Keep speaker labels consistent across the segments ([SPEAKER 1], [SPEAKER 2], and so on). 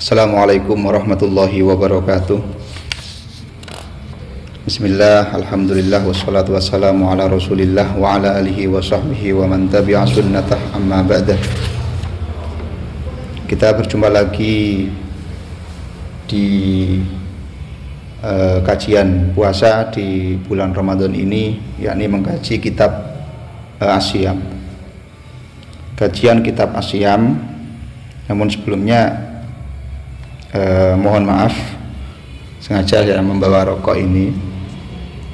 [SPEAKER 1] Assalamualaikum warahmatullahi wabarakatuh. Bismillah, alhamdulillah, wassalatu wassalamu ala rasulillah wa ala alihi wa sahbihi wa man tabi'a sunnatah, amma ba'dah. Kita berjumpa lagi di kajian puasa di bulan Ramadan ini, yakni mengkaji kitab As-Siyam. Kajian kitab As-Siyam. Namun sebelumnya mohon maaf, sengaja saya membawa rokok ini,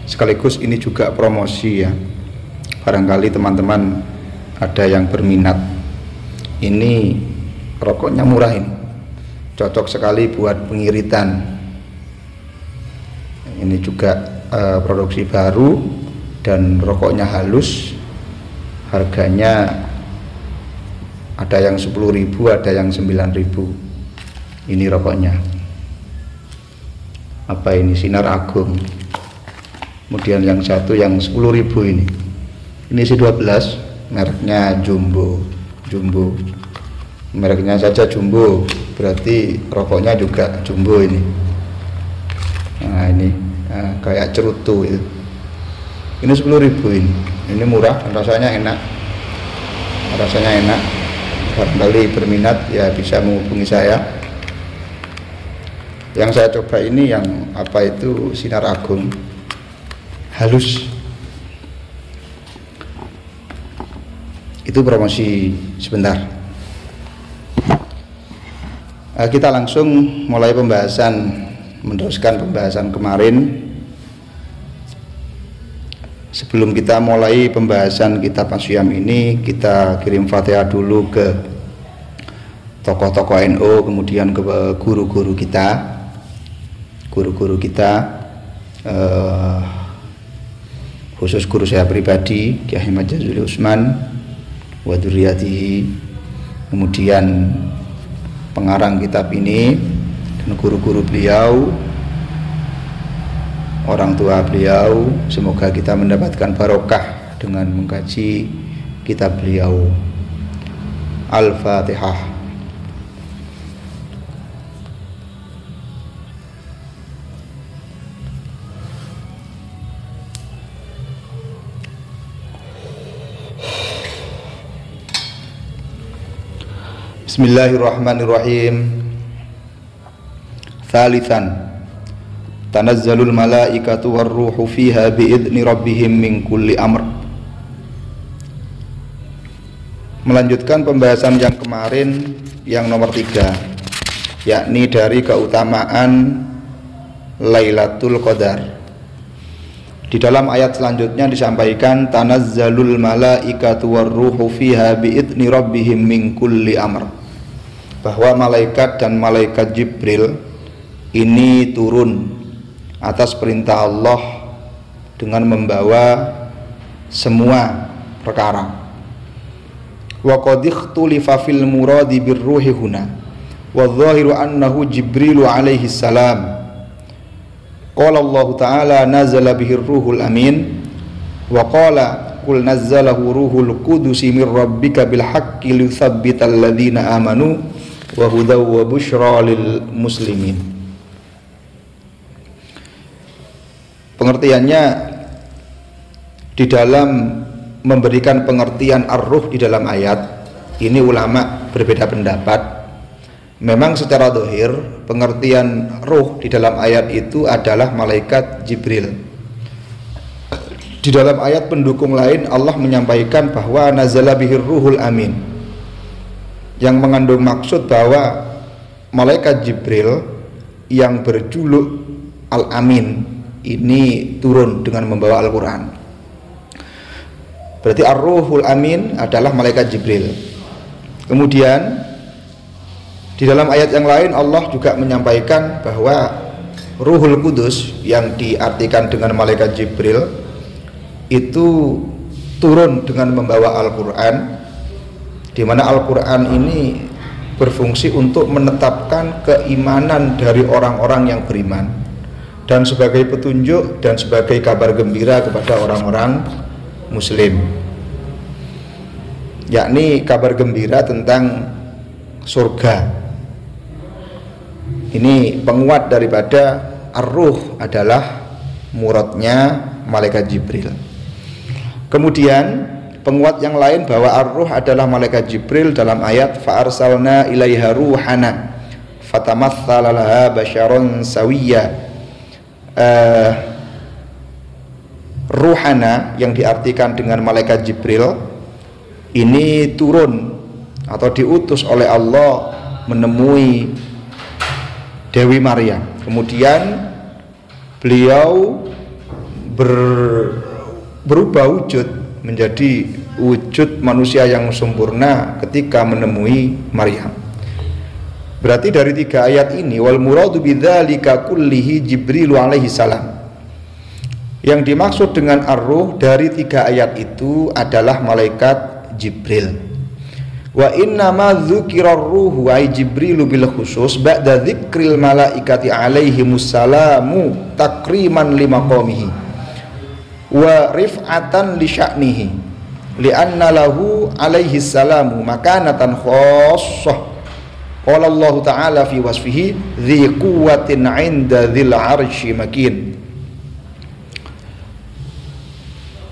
[SPEAKER 1] sekaligus ini juga promosi ya. Barangkali teman-teman ada yang berminat. Ini rokoknya murah, ini cocok sekali buat pengiritan. Ini juga produksi baru dan rokoknya halus. Harganya ada yang 10.000, ada yang 9.000. Ini rokoknya. Apa ini? Sinar Agung. Kemudian yang satu yang 10.000 ini. Ini C12, mereknya Jumbo. Mereknya saja Jumbo, berarti rokoknya juga Jumbo ini. Nah, ini kayak cerutu itu. Ini 10.000 ini. Ini murah dan rasanya enak. Barangkali berminat ya bisa menghubungi saya. Yang saya coba ini yang apa itu, Sinar Agung halus. Itu promosi sebentar. Kita langsung mulai meneruskan pembahasan kemarin. Sebelum kita mulai pembahasan kitab As-Siyam ini, kita kirim Fatihah dulu ke tokoh-tokoh NU, kemudian ke guru-guru kita, khusus guru saya pribadi Kiai Ahmad Jazuli Utsman wa dzurriyyatihi, kemudian pengarang kitab ini dan guru-guru beliau, orang tua beliau. Semoga kita mendapatkan barokah dengan mengkaji kitab beliau. Al-Fatihah. Bismillahirrahmanirrahim. Thalithan, tanazzalul malaikatu warruhu fiha biidzni rabbihim min kulli amr. Melanjutkan pembahasan yang kemarin, yang nomor 3, yakni dari keutamaan Lailatul Qadar. Di dalam ayat selanjutnya disampaikan tanazzalul malaikatu warruhu fiha biidzni rabbihim min kulli amr, bahwa malaikat dan malaikat Jibril ini turun atas perintah Allah dengan membawa semua perkara. Wa qad ikhtulifa fil muradi birruhi huna wa dhahiru annahu Jibril alaihi salam. Qala Allah Ta'ala nazala bihi ruhul amin wa qala qul nazzalahu ruhul qudusi min rabbika bil haqqi liyuthabbital ladzina amanu wa hudaw wa busyra lil muslimin. Pengertiannya, di dalam memberikan pengertian ar-ruh di dalam ayat ini ulama berbeda pendapat. Memang secara zahir pengertian ruh di dalam ayat itu adalah malaikat Jibril. Di dalam ayat pendukung lain Allah menyampaikan bahwa nazala bihir ruhul amin, yang mengandung maksud bahwa malaikat Jibril yang berjuluk Al-Amin ini turun dengan membawa Al-Quran. Berarti Ar-Ruhul Amin adalah malaikat Jibril. Kemudian di dalam ayat yang lain Allah juga menyampaikan bahwa Ruhul Kudus yang diartikan dengan malaikat Jibril itu turun dengan membawa Al-Quran, di mana Al-Quran ini berfungsi untuk menetapkan keimanan dari orang-orang yang beriman dan sebagai petunjuk dan sebagai kabar gembira kepada orang-orang muslim, yakni kabar gembira tentang surga. Ini penguat daripada ar-ruh adalah muradnya malaikat Jibril. Kemudian penguat yang lain bahwa ar-ruh adalah malaikat Jibril dalam ayat fa arsalna ilaiha ruhana fatamatsala laha basyaron sawiyya. Ruhana yang diartikan dengan malaikat Jibril ini turun atau diutus oleh Allah menemui Dewi Maryam. Kemudian beliau berubah wujud menjadi wujud manusia yang sempurna ketika menemui Maryam. Berarti dari 3 ayat ini wal muradu bidzalika kullihi Jibril alaihi salam. Yang dimaksud dengan ar-ruh dari 3 ayat itu adalah malaikat Jibril. Wa inna ma dzukira ar-ruhu ay Jibrilu bil khusus ba'da dzikril malaikati alaihimus salamu takriman limaqamihi wa rif'atan li sya'nihi li'anna lahu alaihi salamu makanatan khassah. Qala Allah Ta'ala fi wasfihi dzi quwwatin 'inda dzil 'arsy makin.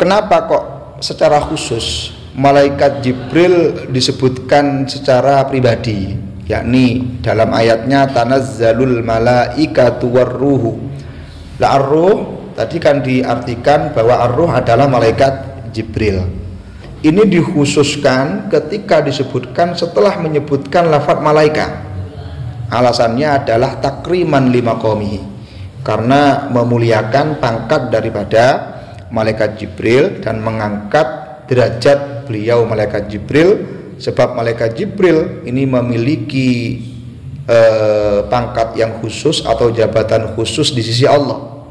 [SPEAKER 1] Kenapa kok secara khusus malaikat Jibril disebutkan secara pribadi, yakni dalam ayatnya tanazzalul malaikatu warruhu. La ar-ruh tadi kan diartikan bahwa ar-ruh adalah malaikat Jibril. Ini dikhususkan ketika disebutkan setelah menyebutkan lafaz malaikat. Alasannya adalah takriman limaqamihi, karena memuliakan pangkat daripada malaikat Jibril dan mengangkat derajat beliau malaikat Jibril, sebab malaikat Jibril ini memiliki pangkat yang khusus atau jabatan khusus di sisi Allah.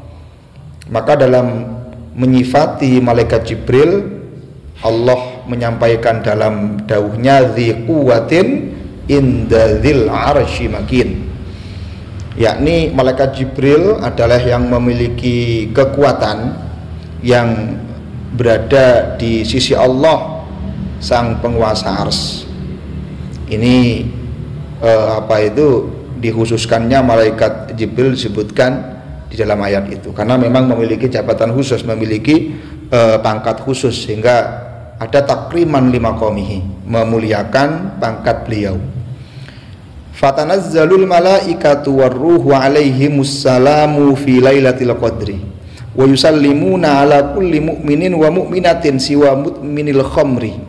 [SPEAKER 1] Maka dalam menyifati malaikat Jibril, Allah menyampaikan dalam dawuhnya dzi quwwatin inda dzil 'arsy makin, yakni malaikat Jibril adalah yang memiliki kekuatan yang berada di sisi Allah sang penguasa ars. Ini dikhususkannya malaikat Jibril disebutkan di dalam ayat itu karena memang memiliki jabatan khusus, memiliki pangkat khusus, sehingga ada takriman limaqamihi, memuliakan pangkat beliau. Fatanazzalul malaikatu warruhu alaihimus salamu fi lailatul qadri wa yusallimuna ala kulli mu'minin wa mu'minatin siwa mutminil khamri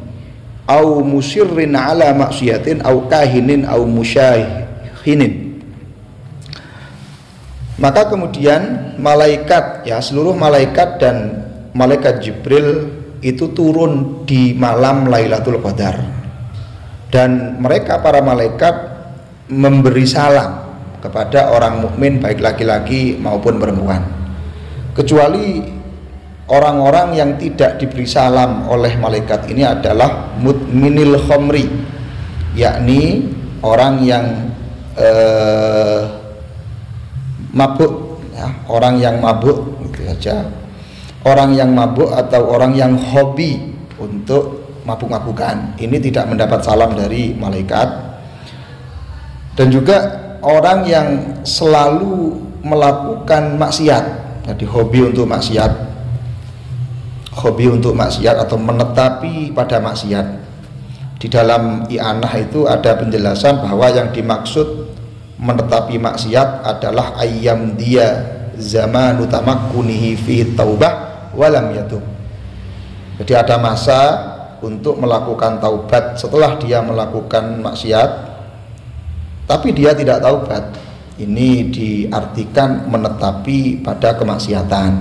[SPEAKER 1] au musirrin ala maksiatin au kahinin au musyahinin. Maka kemudian malaikat, ya seluruh malaikat dan malaikat Jibril itu turun di malam Lailatul Qadar, dan mereka para malaikat memberi salam kepada orang mukmin baik laki-laki maupun perempuan, kecuali orang-orang yang tidak diberi salam oleh malaikat ini adalah mutminil khamri, yakni orang yang mabuk, ya, orang yang mabuk gitu saja, orang yang mabuk atau orang yang hobi untuk mabuk-mabukan ini tidak mendapat salam dari malaikat. Dan juga orang yang selalu melakukan maksiat, jadi hobi untuk maksiat atau menetapi pada maksiat. Di dalam i'anah itu ada penjelasan bahwa yang dimaksud menetapi maksiat adalah ayyam dia zamanu tamakkunihi fi taubah walam yatub. Jadi ada masa untuk melakukan taubat setelah dia melakukan maksiat tapi dia tidak taubat. Ini diartikan menetapi pada kemaksiatan.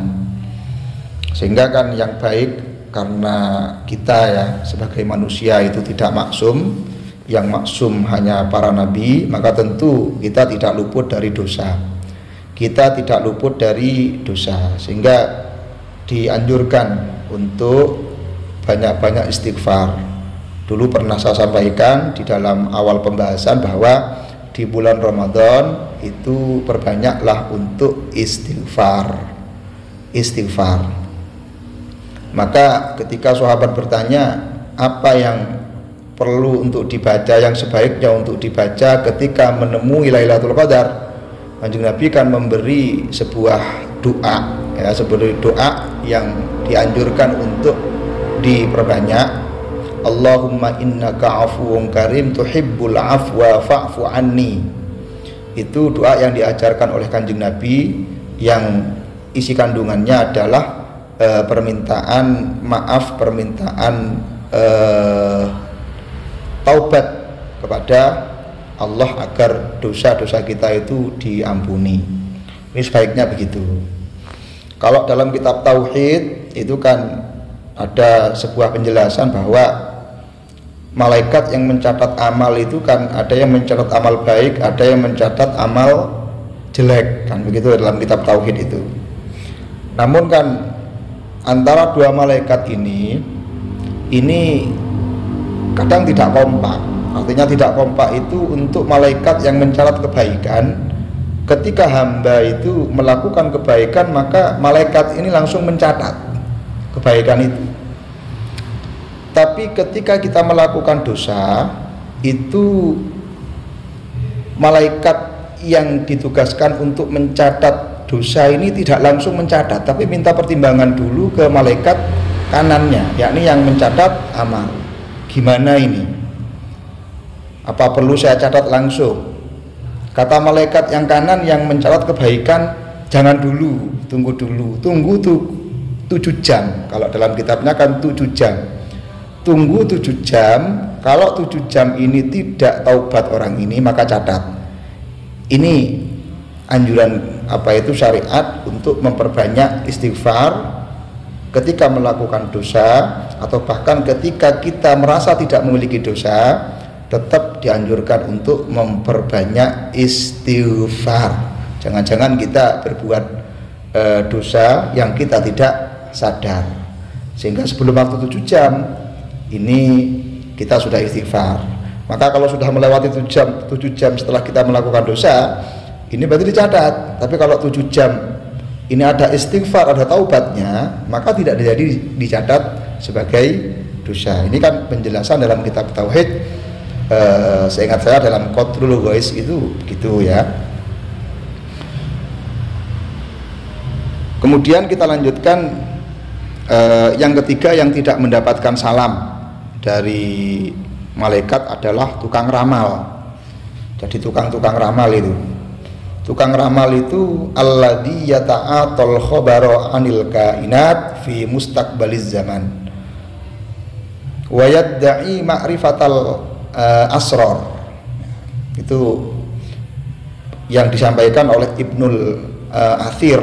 [SPEAKER 1] Sehingga kan yang baik, karena kita ya sebagai manusia itu tidak maksum, yang maksum hanya para nabi, maka tentu kita tidak luput dari dosa. Kita tidak luput dari dosa, sehingga dianjurkan untuk banyak-banyak istighfar. Dulu pernah saya sampaikan di dalam awal pembahasan bahwa di bulan Ramadan itu perbanyaklah untuk istighfar. Maka ketika sahabat bertanya apa yang perlu untuk dibaca, yang sebaiknya untuk dibaca ketika menemui Lailatul Qadar, Kanjeng Nabi kan memberi sebuah doa, ya, sebuah doa yang dianjurkan untuk diperbanyak. Allahumma innaka afuwun karim tuhibbul afwa fa'fu anni. Itu doa yang diajarkan oleh Kanjeng Nabi yang isi kandungannya adalah permintaan maaf, permintaan taubat kepada Allah agar dosa-dosa kita itu diampuni. Ini sebaiknya begitu. Kalau dalam kitab Tauhid itu kan ada sebuah penjelasan bahwa malaikat yang mencatat amal itu kan ada yang mencatat amal baik, ada yang mencatat amal jelek, kan begitu dalam kitab Tauhid itu. Namun kan antara dua malaikat ini kadang tidak kompak. Artinya tidak kompak itu untuk malaikat yang mencatat kebaikan. Ketika hamba itu melakukan kebaikan, maka malaikat ini langsung mencatat kebaikan itu. Tapi ketika kita melakukan dosa, itu malaikat yang ditugaskan untuk mencatat dosa ini tidak langsung mencatat, tapi minta pertimbangan dulu ke malaikat kanannya, yakni yang mencatat amal. Gimana ini? Apa perlu saya catat langsung? Kata malaikat yang kanan yang mencatat kebaikan, jangan dulu, tunggu dulu, tunggu 7 jam. Kalau dalam kitabnya kan 7 jam. Tunggu 7 jam. Kalau 7 jam ini tidak taubat orang ini, maka catat. Ini anjuran syariat untuk memperbanyak istighfar ketika melakukan dosa, atau bahkan ketika kita merasa tidak memiliki dosa, tetap dianjurkan untuk memperbanyak istighfar. Jangan-jangan kita berbuat dosa yang kita tidak sadar, sehingga sebelum waktu 7 jam ini kita sudah istighfar. Maka kalau sudah melewati 7 jam setelah kita melakukan dosa, ini berarti dicatat. Tapi kalau 7 jam ini ada istighfar, ada taubatnya, maka tidak jadi dicatat sebagai dosa. Ini kan penjelasan dalam kitab Tauhid. Seingat saya dalam Qadrul Ghais itu gitu ya. Kemudian kita lanjutkan yang ketiga yang tidak mendapatkan salam dari malaikat adalah tukang ramal. Jadi tukang ramal itu. Tukang ramal itu alladzi yata'atal khabara anil kainat fi mustaqbaliz zaman wa yadda'i ma'rifatal asrar. Itu yang disampaikan oleh Ibnul Athir,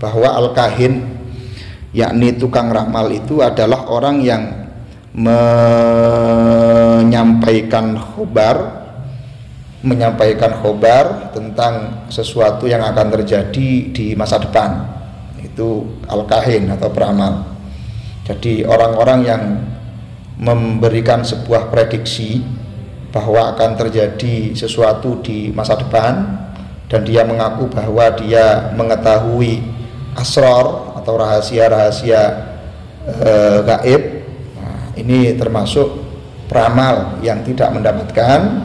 [SPEAKER 1] bahwa al-kahin, yakni tukang ramal itu adalah orang yang menyampaikan khobar tentang sesuatu yang akan terjadi di masa depan. Itu al-kahin atau peramal. Jadi orang-orang yang memberikan sebuah prediksi bahwa akan terjadi sesuatu di masa depan, dan dia mengaku bahwa dia mengetahui asrar atau rahasia-rahasia gaib. Nah, ini termasuk peramal yang tidak mendapatkan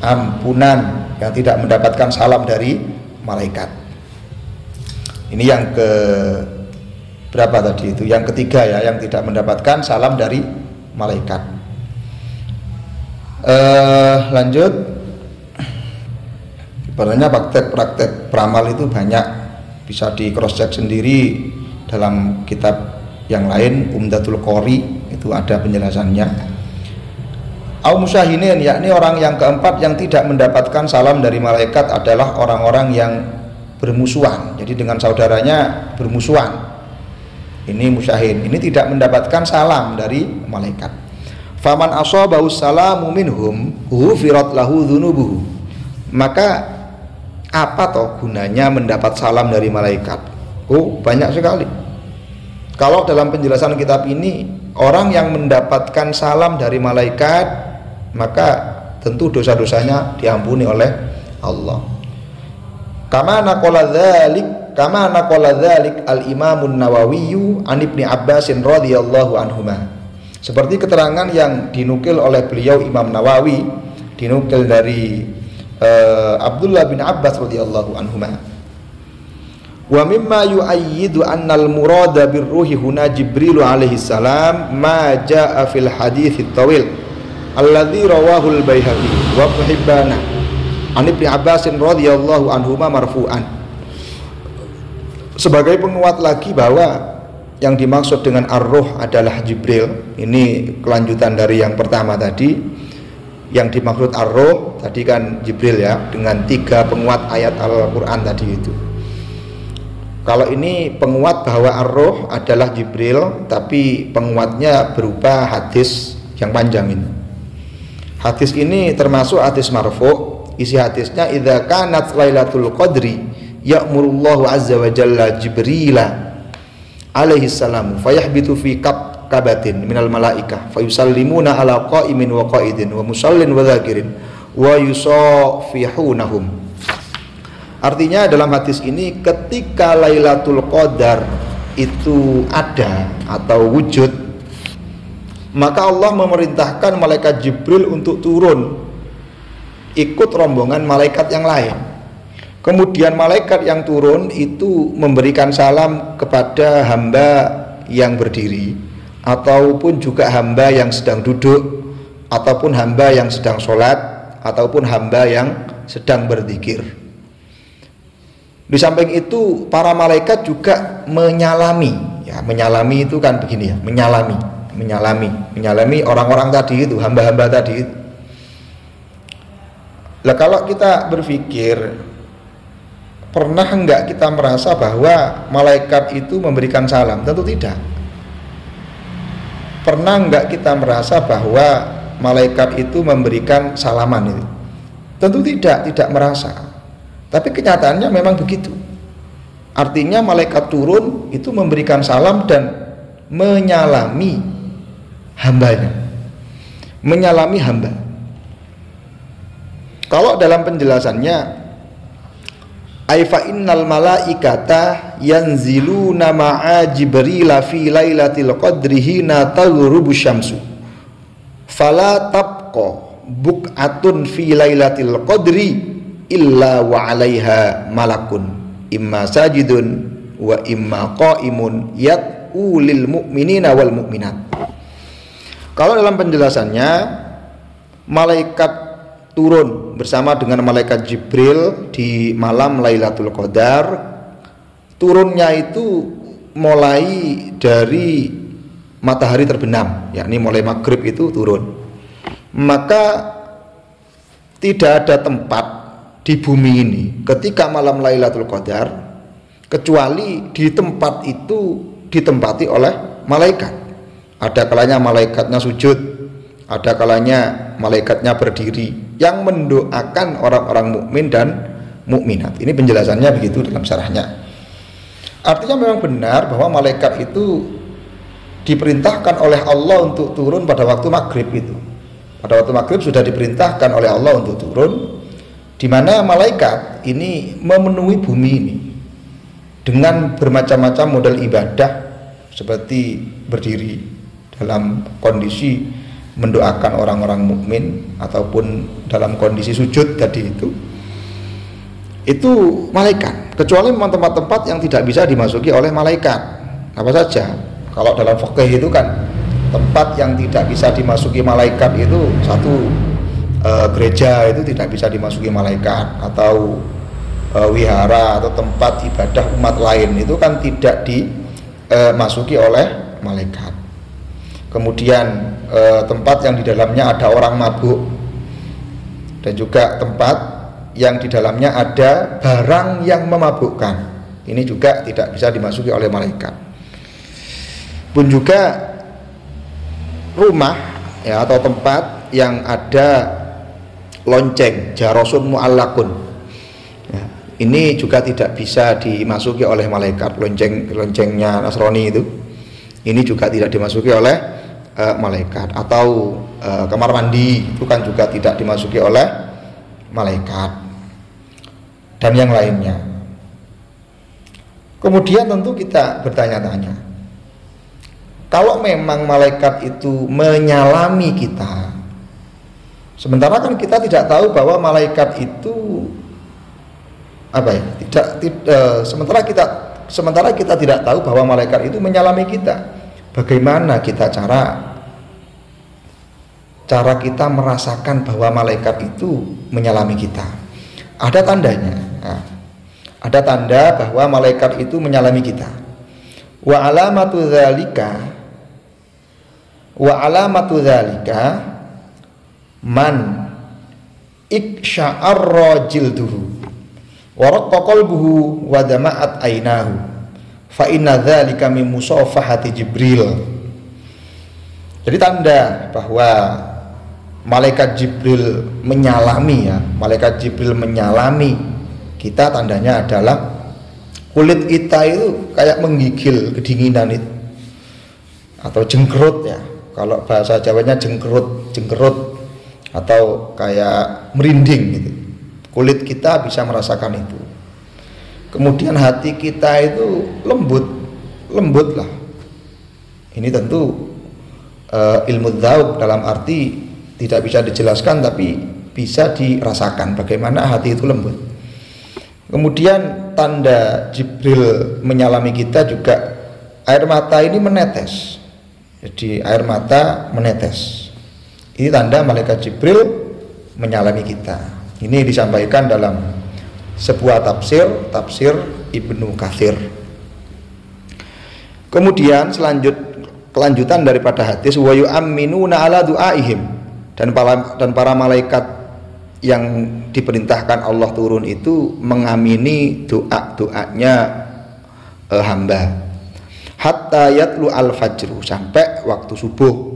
[SPEAKER 1] ampunan, yang tidak mendapatkan salam dari malaikat. Ini yang ke berapa tadi itu? Yang ketiga ya, yang tidak mendapatkan salam dari malaikat. Lanjut. Sebenarnya praktek peramal itu banyak, bisa di cross check sendiri dalam kitab yang lain. Umdatul Qori itu ada penjelasannya. Au musyahinin, yakni orang yang keempat yang tidak mendapatkan salam dari malaikat adalah orang-orang yang bermusuhan. Jadi dengan saudaranya bermusuhan. Ini musyahin, ini tidak mendapatkan salam dari malaikat. Faman asabahu salamu minhum ghufirat lahu dzunubuhu. Maka apa toh gunanya mendapat salam dari malaikat? Oh, banyak sekali. Kalau dalam penjelasan kitab ini, orang yang mendapatkan salam dari malaikat, maka tentu dosa-dosanya diampuni oleh Allah. Kama naqala dzalik al-Imamun Nawawi an Ibnu Abbas radhiyallahu anhuma. Seperti keterangan yang dinukil oleh beliau Imam Nawawi, dinukil dari Abdullah bin Abbas radhiyallahu anhuma. Wa mimma yu'ayyidu annal murada birruhi huna Jibril alaihi salam ma jaa fil hadits at-tawil alladzi rawahu al-Baihaqi wa Ibnu Hibban an Ibnu Abbas radhiyallahu anhuma marfu'an. Sebagai penguat lagi bahwa yang dimaksud dengan ar-ruh adalah Jibril. Ini kelanjutan dari yang pertama tadi. Yang dimaksud ar-ruh tadi kan Jibril ya, dengan 3 penguat ayat Al-Qur'an tadi itu. Kalau ini penguat bahwa ar-ruh adalah Jibril, tapi penguatnya berupa hadis yang panjang ini. Hadis ini termasuk hadis marfu'. Isi hadisnya idza kanat lailatul qadri ya'murullahu azza wa jalla Jibrila alaihi salam fayahbitu fi kabatin minal malaikah fayusallimuna ala qa'imin wa qa'idin wa musallin wa dzakirin wa yusafihunahum. Artinya dalam hadis ini ketika Lailatul Qadar itu ada atau wujud, maka Allah memerintahkan malaikat Jibril untuk turun ikut rombongan malaikat yang lain. Kemudian malaikat yang turun itu memberikan salam kepada hamba yang berdiri, ataupun juga hamba yang sedang duduk, ataupun hamba yang sedang sholat, ataupun hamba yang sedang berzikir. Di samping itu para malaikat juga menyalami, ya menyalami itu kan begini ya, menyalami orang-orang tadi itu, hamba-hamba tadi itu. Lah kalau kita berpikir, pernah enggak kita merasa bahwa malaikat itu memberikan salam? Tentu tidak. Pernah enggak kita merasa bahwa malaikat itu memberikan salaman itu? Tentu tidak merasa. Tapi kenyataannya memang begitu. Artinya malaikat turun itu memberikan salam dan menyalami hambanya, menyalami hamba. Kalau dalam penjelasannya, aifa innal malaikata yanziluna ma'a Jibril fi lailatil qadri hina taghrubu syamsu fala tabqa buq'atun fi lailatil qadri illa wa 'alaiha malakun imma sajidun wa imma qa'imun yad'u lil mu'minina wal mu'minat. Kalau dalam penjelasannya, malaikat turun bersama dengan malaikat Jibril di malam Lailatul Qadar. Turunnya itu mulai dari matahari terbenam, yakni mulai maghrib itu turun. Maka tidak ada tempat di bumi ini ketika malam Lailatul Qadar kecuali di tempat itu ditempati oleh malaikat. Ada kalanya malaikatnya sujud, ada kalanya malaikatnya berdiri yang mendoakan orang-orang mukmin dan mukminat. Ini penjelasannya begitu dalam syarahnya. Artinya memang benar bahwa malaikat itu diperintahkan oleh Allah untuk turun pada waktu maghrib itu. Pada waktu maghrib sudah diperintahkan oleh Allah untuk turun, di mana malaikat ini memenuhi bumi ini dengan bermacam-macam model ibadah, seperti berdiri dalam kondisi mendoakan orang-orang mukmin ataupun dalam kondisi sujud tadi itu malaikat, kecuali memang tempat-tempat yang tidak bisa dimasuki oleh malaikat. Apa saja? Kalau dalam fikih itu kan tempat yang tidak bisa dimasuki malaikat itu satu, gereja itu tidak bisa dimasuki malaikat, atau wihara atau tempat ibadah umat lain itu kan tidak dimasuki oleh malaikat. Kemudian tempat yang di dalamnya ada orang mabuk, dan juga tempat yang di dalamnya ada barang yang memabukkan, ini juga tidak bisa dimasuki oleh malaikat. Pun juga rumah ya, atau tempat yang ada lonceng, jarosun mu'allakun ya, ini juga tidak bisa dimasuki oleh malaikat. Loncengnya Nasrani itu, ini juga tidak dimasuki oleh malaikat. Atau kamar mandi itu kan juga tidak dimasuki oleh malaikat, dan yang lainnya. Kemudian tentu kita bertanya-tanya, kalau memang malaikat itu menyalami kita, Sementara kan kita tidak tahu bahwa malaikat itu apa ya? Sementara kita tidak tahu bahwa malaikat itu menyalami kita. Bagaimana kita cara kita merasakan bahwa malaikat itu menyalami kita? Ada tandanya. Nah, ada tanda bahwa malaikat itu menyalami kita. Wa alamatu dzalika man iksya'arra jilduhu wa raqqa qalbuhu wa dama'at ainahu fa inna dzalika min musafahati Jibril. Jadi tanda bahwa malaikat Jibril menyalami kita, tandanya adalah kulit kita itu kayak menggigil kedinginan itu, atau jengkerut ya, kalau bahasa Jawanya jengkerut atau kayak merinding gitu. Kulit kita bisa merasakan itu. Kemudian hati kita itu lembut lah. Ini tentu ilmu dzauq, dalam arti tidak bisa dijelaskan tapi bisa dirasakan bagaimana hati itu lembut. Kemudian tanda Jibril menyalami kita juga air mata ini menetes. Jadi air mata menetes. Ini tanda malaikat Jibril menyalami kita. Ini disampaikan dalam sebuah tafsir Ibnu Katsir. Kemudian kelanjutan daripada hadis, wa yu'minuna ala du'aihim, dan para malaikat yang diperintahkan Allah turun itu mengamini doanya hamba hatta yatlu al-fajru, sampai waktu subuh.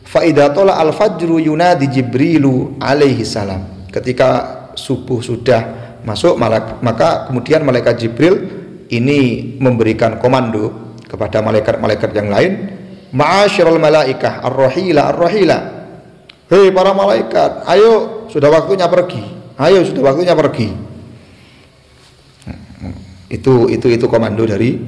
[SPEAKER 1] Fa idza tala al-fajru yunadi Jibrilu alaihi salam. Ketika subuh sudah masuk, maka kemudian malaikat Jibril ini memberikan komando kepada malaikat-malaikat yang lain, ma'asyiral malaikah ar-rahila. Hei para malaikat, ayo sudah waktunya pergi. Itu komando dari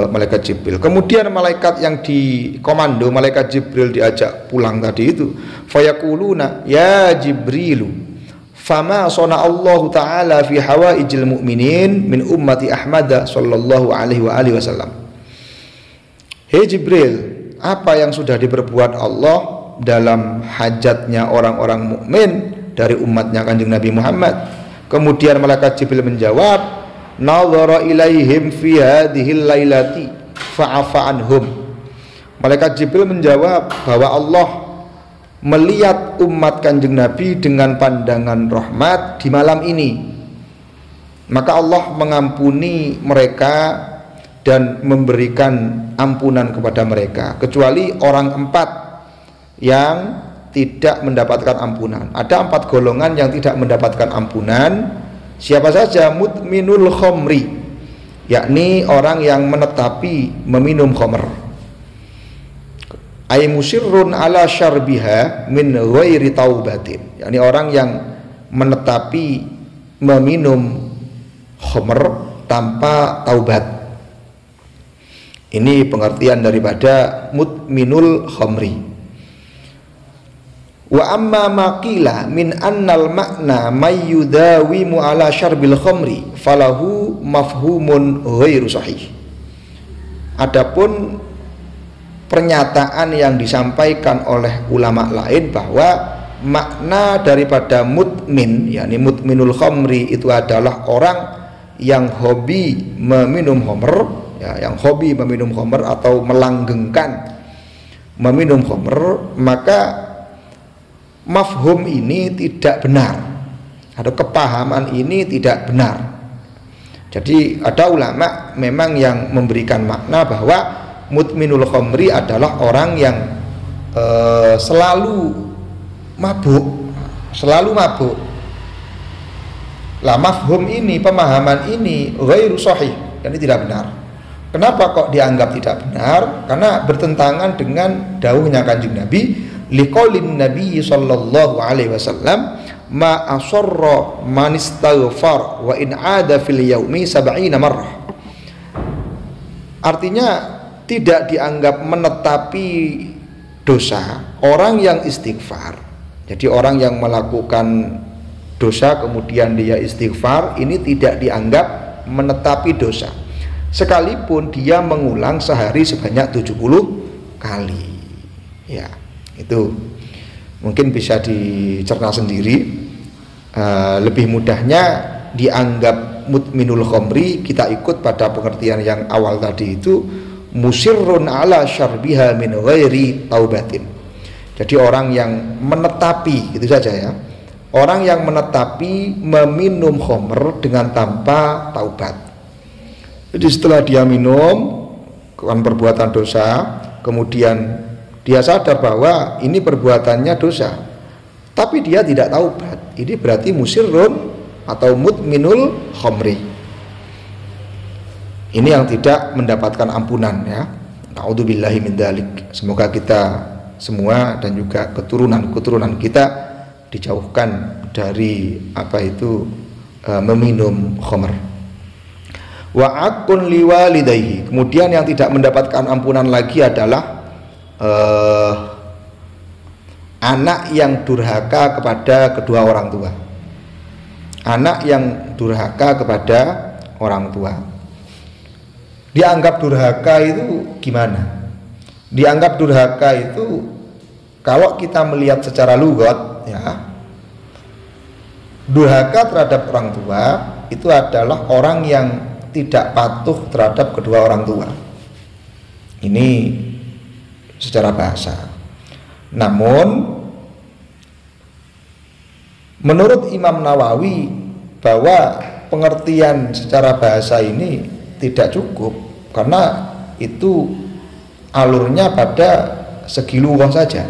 [SPEAKER 1] malaikat Jibril. Kemudian malaikat yang dikomando, malaikat Jibril diajak pulang tadi itu, fayaquluna ya Jibrilu fama sona Allah taala fi hawaijil mu'minin min ummati Ahmad sallallahu alaihi wasallam. Hei Jibril, apa yang sudah diperbuat Allah dalam hajatnya orang-orang mukmin dari umatnya Kanjeng Nabi Muhammad? Kemudian malaikat Jibril menjawab, nadhara ilaihim fi hadhil lailati fa'afa anhum. Malaikat Jibril menjawab bahwa Allah melihat umat Kanjeng Nabi dengan pandangan rahmat di malam ini, maka Allah mengampuni mereka dan memberikan ampunan kepada mereka, kecuali orang 4 yang tidak mendapatkan ampunan. Ada 4 golongan yang tidak mendapatkan ampunan. Siapa saja? Mutminul khomri, yakni orang yang menetapi meminum khomer. Ay musirrun ala syarbiha min ghairi taubatin, yakni orang yang menetapi meminum khomer tanpa taubat. Ini pengertian daripada mutminul khomri. Wa amma maqila min annal makna mayyudawimu ala syarbil khamri falahu mafhumun ghairu sahih. Adapun pernyataan yang disampaikan oleh ulama lain bahwa makna daripada mutmin, yakni mutminul khamri, itu adalah orang yang hobi meminum khamr, ya, yang hobi meminum khamr atau melanggengkan meminum khamr, maka mafhum ini tidak benar, atau kepahaman ini tidak benar. Jadi ada ulama memang yang memberikan makna bahwa mutminul khamri adalah orang yang selalu mabuk. Lah mafhum ini, pemahaman ini ghairu sahih, ini tidak benar. Kenapa kok dianggap tidak benar? Karena bertentangan dengan dawuhnya Kanjeng Nabi, liqaulin Nabi sallallahu alaihi wasallam ma asarra man istaghfar wa in ada fil yaumi 70 marrah. Artinya tidak dianggap menetapi dosa orang yang istighfar. Jadi orang yang melakukan dosa kemudian dia istighfar, ini tidak dianggap menetapi dosa, sekalipun dia mengulang sehari sebanyak 70 kali. Ya, itu mungkin bisa dicerna sendiri. Lebih mudahnya dianggap mutminul khamri, kita ikut pada pengertian yang awal tadi itu, musirrun ala syarbiha min ghairi taubatin. Jadi orang yang menetapi, itu saja ya, orang yang menetapi meminum khamr dengan tanpa taubat. Jadi setelah dia minum kan perbuatan dosa, kemudian dia sadar bahwa ini perbuatannya dosa, tapi dia tidak taubat, ini berarti musirrun atau mutminul khamri. Ini yang tidak mendapatkan ampunan ya. Na'udzubillahi min dzalik. Semoga kita semua dan juga keturunan kita dijauhkan dari meminum khamr. Wa aqun liwalidayhi. Kemudian yang tidak mendapatkan ampunan lagi adalah anak yang durhaka kepada kedua orang tua. Anak yang durhaka kepada orang tua. Dianggap durhaka itu gimana? Dianggap durhaka itu kalau kita melihat secara lughat ya, durhaka terhadap orang tua itu adalah orang yang tidak patuh terhadap kedua orang tua. Ini secara bahasa. Namun menurut Imam Nawawi bahwa pengertian secara bahasa ini tidak cukup, karena itu alurnya pada segi lughah saja,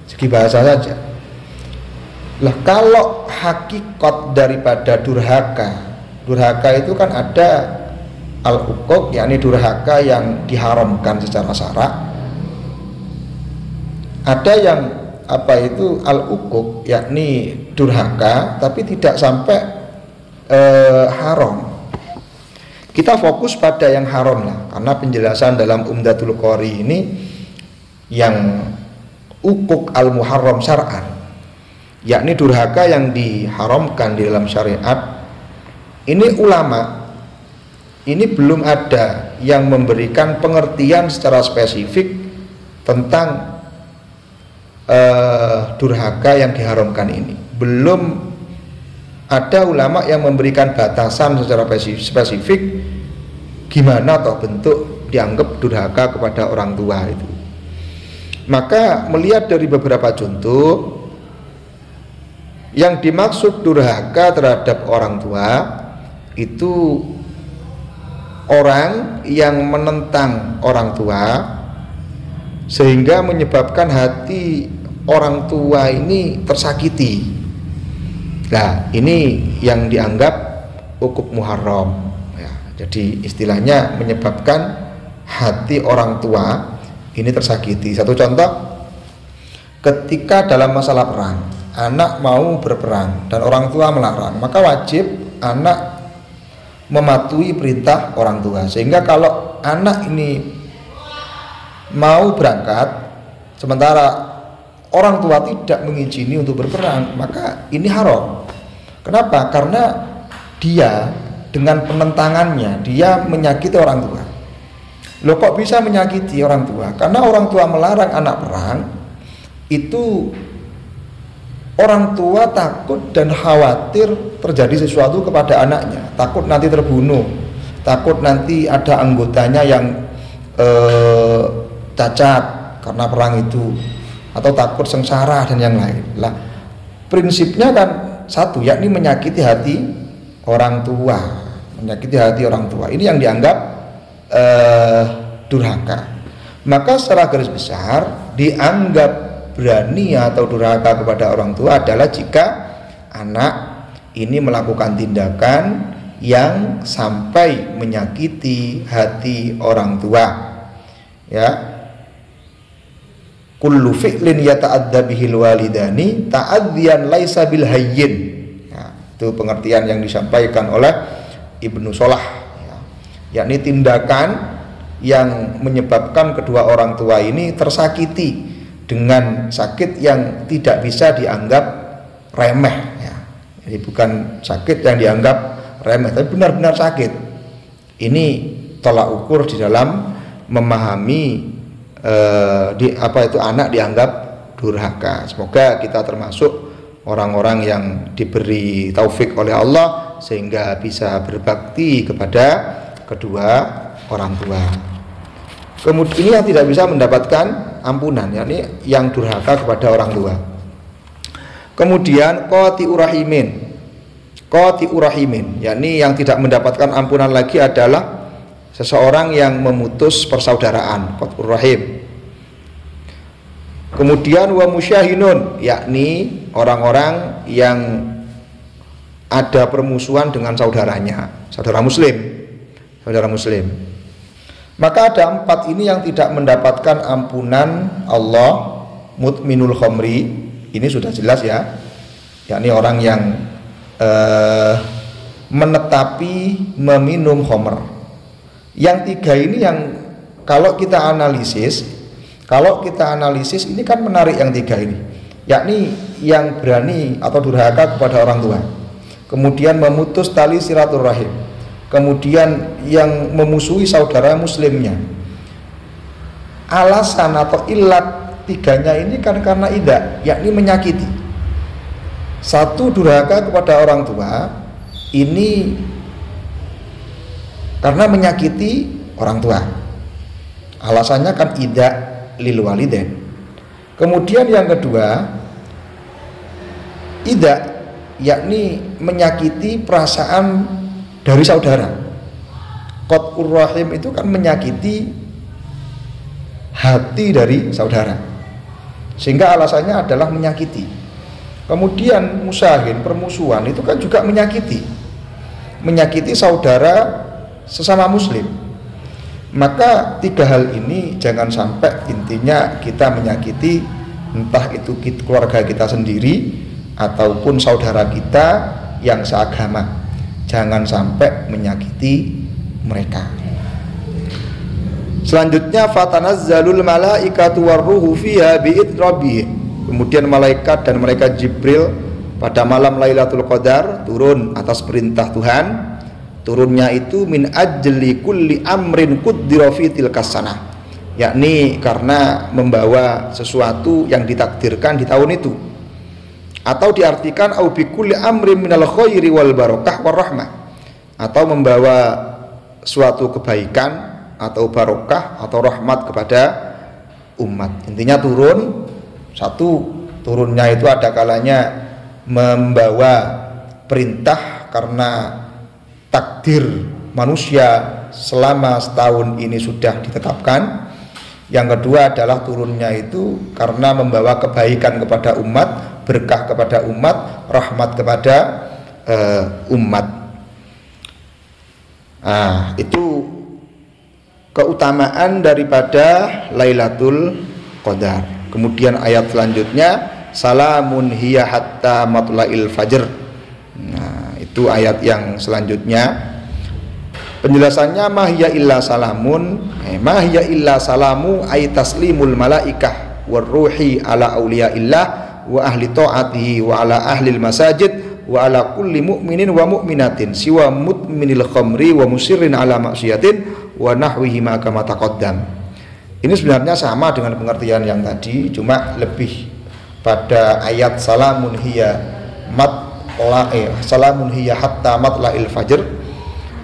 [SPEAKER 1] segi bahasa saja. Lah kalau hakikat daripada durhaka itu kan ada al-uquq, yakni durhaka yang diharamkan secara syara'. Ada yang al-uquq, yakni durhaka tapi tidak sampai haram. Kita fokus pada yang haram lah, karena penjelasan dalam Umdatul Qari ini yang uquq al-muharram syar'an, yakni durhaka yang diharamkan di dalam syariat. Ini ulama ini belum ada yang memberikan pengertian secara spesifik tentang durhaka yang diharamkan ini. Belum ada ulama yang memberikan batasan secara spesifik gimana toh bentuk dianggap durhaka kepada orang tua itu. Maka melihat dari beberapa contoh, yang dimaksud durhaka terhadap orang tua itu orang yang menentang orang tua sehingga menyebabkan hati orang tua ini tersakiti. Nah, ini yang dianggap uquq muharram ya. Jadi istilahnya menyebabkan hati orang tua ini tersakiti. Satu contoh, ketika dalam masalah perang, anak mau berperang dan orang tua melarang, maka wajib anak mematuhi perintah orang tua. Sehingga kalau anak ini mau berangkat sementara orang tua tidak mengizini untuk berperang, maka ini haram. Kenapa? Karena dia dengan penentangannya dia menyakiti orang tua. Loh, kok bisa menyakiti orang tua? Karena orang tua melarang anak perang, itu orang tua takut dan khawatir terjadi sesuatu kepada anaknya, takut nanti terbunuh, takut nanti ada anggotanya yang cacat karena perang itu, atau takut sengsara dan yang lain. Lah, prinsipnya kan satu, yakni menyakiti hati orang tua, menyakiti hati orang tua. Ini yang dianggap durhaka. Maka secara garis besar dianggap berani atau durhaka kepada orang tua adalah jika anak ini melakukan tindakan yang sampai menyakiti hati orang tua. Ya, kullu fi'lin yata'adda bihil walidani ta'addiyan laisa bil hayyin. Ya, itu pengertian yang disampaikan oleh Ibnu Shalah ya, yakni tindakan yang menyebabkan kedua orang tua ini tersakiti dengan sakit yang tidak bisa dianggap remeh ya. Jadi bukan sakit yang dianggap remeh, tapi benar-benar sakit. Ini tolak ukur di dalam memahami anak dianggap durhaka. Semoga kita termasuk orang-orang yang diberi taufik oleh Allah sehingga bisa berbakti kepada kedua orang tua. Kemudian ini yang tidak bisa mendapatkan ampunan, yakni yang durhaka kepada orang tua. Kemudian qati'ur rahimin, yakni yang tidak mendapatkan ampunan lagi adalah seseorang yang memutus persaudaraan, qati'ur rahim. Kemudian wa musyahinun, yakni orang-orang yang ada permusuhan dengan saudaranya, saudara muslim. Maka ada 4 ini yang tidak mendapatkan ampunan Allah. Mudminul khamri, ini sudah jelas ya, yakni orang yang menetapi meminum khamr. Yang 3 ini yang kalau kita analisis ini kan menarik yang 3 ini, yakni yang berani atau durhaka kepada orang tua, kemudian memutus tali silaturahim, kemudian yang memusuhi saudara muslimnya. Alasan atau ilat 3-nya ini kan karena idah, yakni menyakiti. 1, durhaka kepada orang tua ini karena menyakiti orang tua. Alasannya kan idah lil walidain. Kemudian yang kedua, idah, yakni menyakiti perasaan dari saudara. Qat'ur rahim itu kan menyakiti hati dari saudara, sehingga alasannya adalah menyakiti. Kemudian musahin, permusuhan, itu kan juga menyakiti saudara sesama muslim. Maka 3 hal ini jangan sampai intinya kita menyakiti entah itu keluarga kita sendiri ataupun saudara kita yang seagama. Jangan sampai menyakiti mereka. Selanjutnya fatanazzalul malaikatu warruhu fiha bi'idrabih. Kemudian malaikat dan malaikat Jibril pada malam Lailatul Qadar turun atas perintah Tuhan. Turunnya itu min ajli kulli amrin quddira fi tilkas sanah, yakni karena membawa sesuatu yang ditakdirkan di tahun itu. Atau diartikan au bi kulli amrin minal khairi wal barakah war rahmah, atau membawa suatu kebaikan atau barokah atau rahmat kepada umat. Intinya turun, 1, turunnya itu ada kalanya membawa perintah karena takdir manusia selama setahun ini sudah ditetapkan. Yang kedua adalah turunnya itu karena membawa kebaikan kepada umat, berkah kepada umat, rahmat kepada umat. Itu keutamaan daripada Lailatul Qadar. Kemudian ayat selanjutnya, salamun hiya hatta matla'il fajr. Itu ayat yang selanjutnya. Penjelasannya mahya illa salamun, mahya illa salamu ay taslimul malaikah warruhi ala auliyaillah wa ahli ta'atihi wa ala ahli masajid wa ala kulli mu'minin wa mu'minatin siwa mutminil khamri wa musirrin ala maksiatin wa nahwihi ma kama taqaddam. Ini sebenarnya sama dengan pengertian yang tadi, cuma lebih pada ayat salamun hiya salamun hiya hatta matla'il fajr.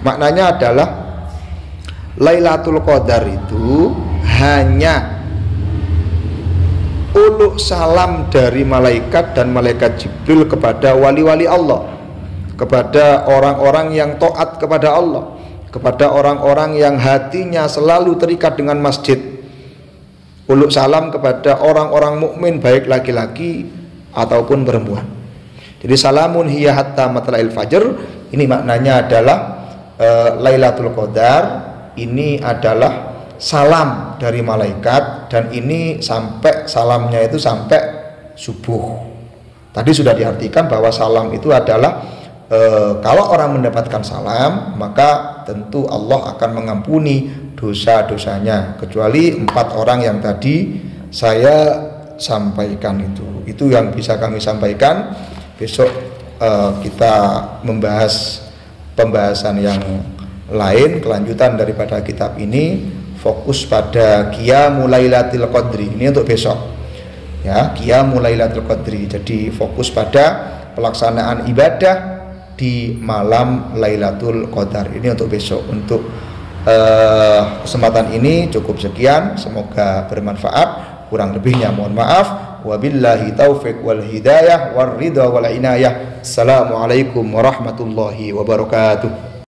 [SPEAKER 1] Maknanya adalah Lailatul Qadar itu hanya uluk salam dari malaikat dan malaikat Jibril kepada wali-wali Allah, kepada orang-orang yang taat kepada Allah, kepada orang-orang yang hatinya selalu terikat dengan masjid. Uluk salam kepada orang-orang mukmin baik laki-laki ataupun perempuan. Jadi salamun hiya hatta matla'il fajr ini maknanya adalah Lailatul Qadar ini adalah salam dari malaikat, dan ini sampai salamnya itu sampai subuh. Tadi sudah diartikan bahwa salam itu adalah kalau orang mendapatkan salam maka tentu Allah akan mengampuni dosa-dosanya, kecuali 4 orang yang tadi saya sampaikan itu yang bisa kami sampaikan. Besok kita membahas pembahasan yang lain, kelanjutan daripada kitab ini, fokus pada Qiyamul Lailatul Qadri. Ini untuk besok ya, Qiyamul Lailatul Qadri. Jadi fokus pada pelaksanaan ibadah di malam Lailatul Qadar. Ini untuk besok. Untuk kesempatan ini cukup sekian, semoga bermanfaat. Kurang lebihnya mohon maaf. Wabillahi taufiq wal hidayah war ridha wal inayah. Assalamualaikum warahmatullahi wabarakatuh.